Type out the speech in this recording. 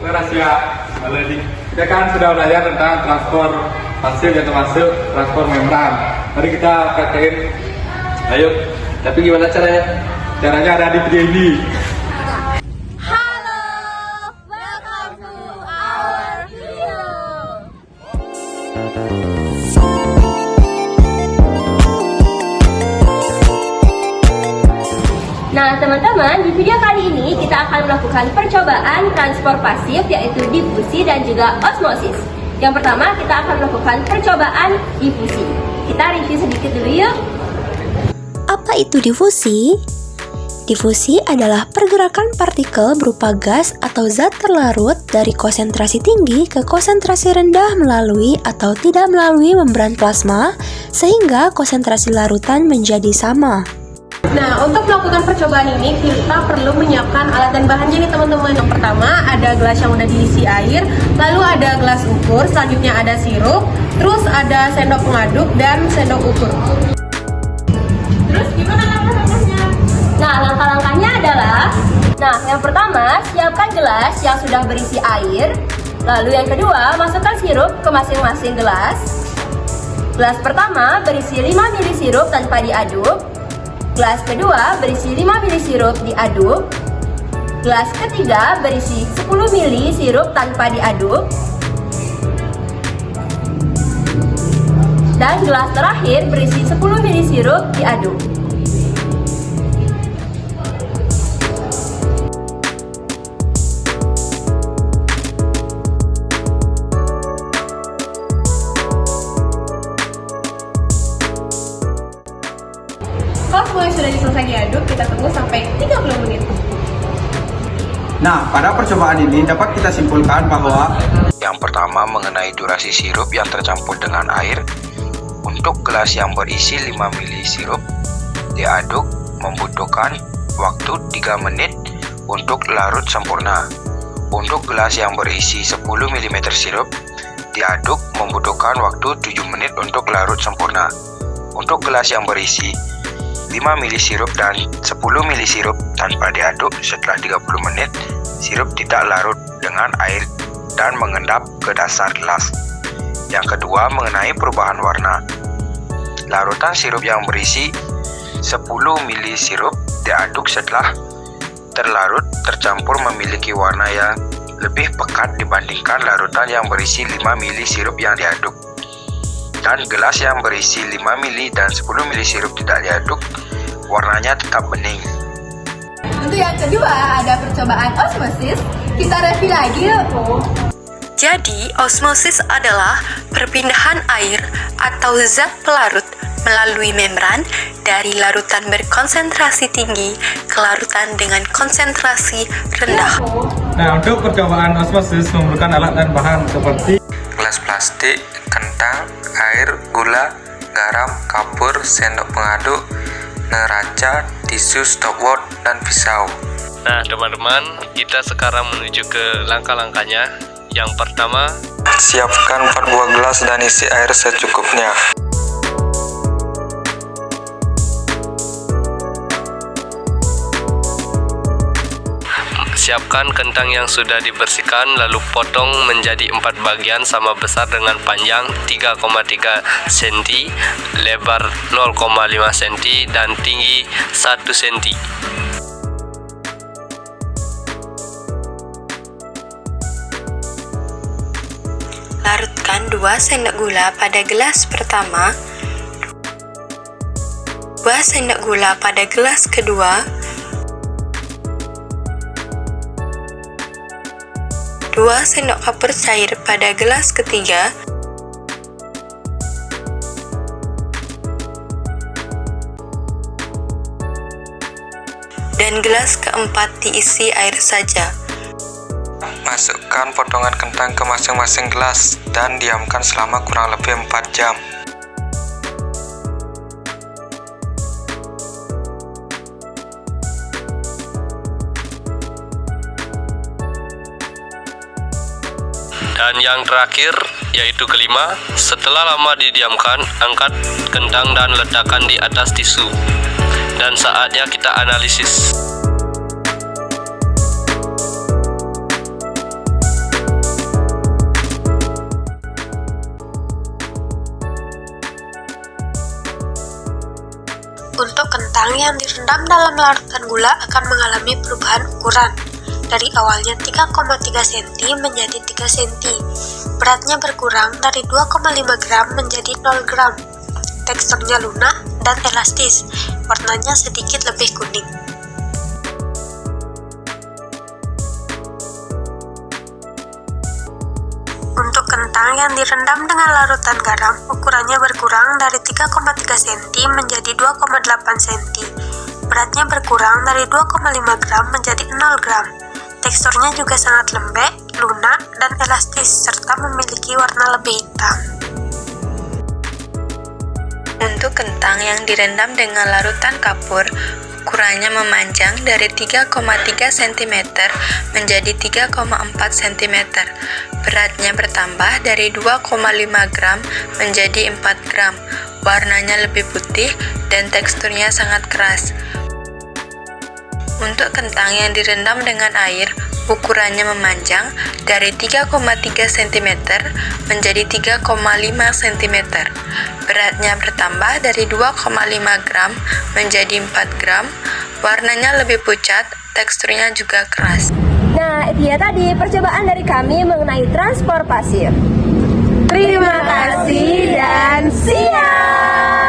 rahasia kita kan sudah belajar tentang transport pasif yang termasuk transport membran. Mari kita praktekin. Ayo. Tapi gimana caranya? Caranya ada di video ini. Halo, welcome to our video. Nah teman-teman, di video kali ini kita akan melakukan percobaan transport pasif yaitu difusi dan juga osmosis. Yang pertama kita akan melakukan percobaan difusi. Kita review sedikit dulu yuk. Apa itu difusi? Difusi adalah pergerakan partikel berupa gas atau zat terlarut dari konsentrasi tinggi ke konsentrasi rendah melalui atau tidak melalui membran plasma sehingga konsentrasi larutan menjadi sama. Nah, untuk melakukan percobaan ini kita perlu menyiapkan alat dan bahannya nih teman-teman. Yang pertama ada gelas yang udah diisi air, lalu ada gelas ukur, selanjutnya ada sirup, terus ada sendok pengaduk dan sendok ukur. Terus gimana langkah-langkahnya? Nah, langkah-langkahnya adalah yang pertama, siapkan gelas yang sudah berisi air. Lalu yang kedua, masukkan sirup ke masing-masing gelas. Gelas pertama berisi 5 ml sirup tanpa diaduk. Gelas kedua berisi 5 ml sirup diaduk. Gelas ketiga berisi 10 ml sirup tanpa diaduk. Dan gelas terakhir berisi 10 ml sirup diaduk. Kalau semuanya sudah selesai diaduk, kita tunggu sampai 30 menit. Nah, pada percobaan ini dapat kita simpulkan bahwa yang pertama mengenai durasi sirup yang tercampur dengan air. Untuk gelas yang berisi 5 ml sirup diaduk membutuhkan waktu 3 menit untuk larut sempurna. Untuk gelas yang berisi 10 mm sirup diaduk membutuhkan waktu 7 menit untuk larut sempurna. Untuk gelas yang berisi 5 ml sirup dan 10 ml sirup tanpa diaduk, setelah 30 menit sirup tidak larut dengan air dan mengendap ke dasar gelas. Yang kedua mengenai perubahan warna. Larutan sirup yang berisi 10 ml sirup diaduk setelah terlarut tercampur memiliki warna yang lebih pekat dibandingkan larutan yang berisi 5 ml sirup yang diaduk. Dan gelas yang berisi 5 ml dan 10 ml sirup tidak diaduk, warnanya tetap bening. Untuk yang kedua ada percobaan osmosis. Kita review lagi yuk. Jadi, osmosis adalah perpindahan air atau zat pelarut melalui membran dari larutan berkonsentrasi tinggi ke larutan dengan konsentrasi rendah. Nah, untuk percobaan osmosis memerlukan alat dan bahan seperti Gelas plastik, kentang, air, gula, garam, kapur, sendok pengaduk, neraca, tisu, stopwatch, dan pisau. Nah teman-teman, kita sekarang menuju ke langkah-langkahnya. Yang pertama, Siapkan 4 buah gelas dan isi air secukupnya. siapkan kentang yang sudah dibersihkan, lalu potong menjadi 4 bagian sama besar dengan panjang 3,3 cm, lebar 0,5 cm, dan tinggi 1 cm. Larutkan 2 sendok gula pada gelas pertama, 2 sendok gula pada gelas kedua, 2 sendok kapur cair pada gelas ketiga, dan gelas keempat diisi air saja. Masukkan potongan kentang ke masing-masing gelas dan diamkan selama kurang lebih 4 jam. Dan yang terakhir, yaitu kelima, setelah lama didiamkan, angkat kentang dan letakkan di atas tisu. Dan saatnya kita analisis. kentang yang direndam dalam larutan gula akan mengalami perubahan ukuran. Dari awalnya 3,3 cm menjadi 3 cm. Beratnya berkurang dari 2,5 gram menjadi 0 gram. Teksturnya lunak dan elastis. Warnanya sedikit lebih kuning. Untuk kentang yang direndam dengan larutan garam, ukurannya berkurang dari 3,3 cm menjadi 2,8 cm. Beratnya berkurang dari 2,5 gram menjadi 0 gram. Teksturnya juga sangat lembek, lunak, dan elastis, serta memiliki warna lebih hitam. Untuk kentang yang direndam dengan larutan kapur, ukurannya memanjang dari 3,3 cm menjadi 3,4 cm. Beratnya bertambah dari 2,5 gram menjadi 4 gram. Warnanya lebih putih dan teksturnya sangat keras. Untuk kentang yang direndam dengan air, ukurannya memanjang dari 3,3 cm menjadi 3,5 cm. Beratnya bertambah dari 2,5 gram menjadi 4 gram. Warnanya lebih pucat, teksturnya juga keras. Nah, itu ya tadi percobaan dari kami mengenai transport pasir. Terima kasih dan siap!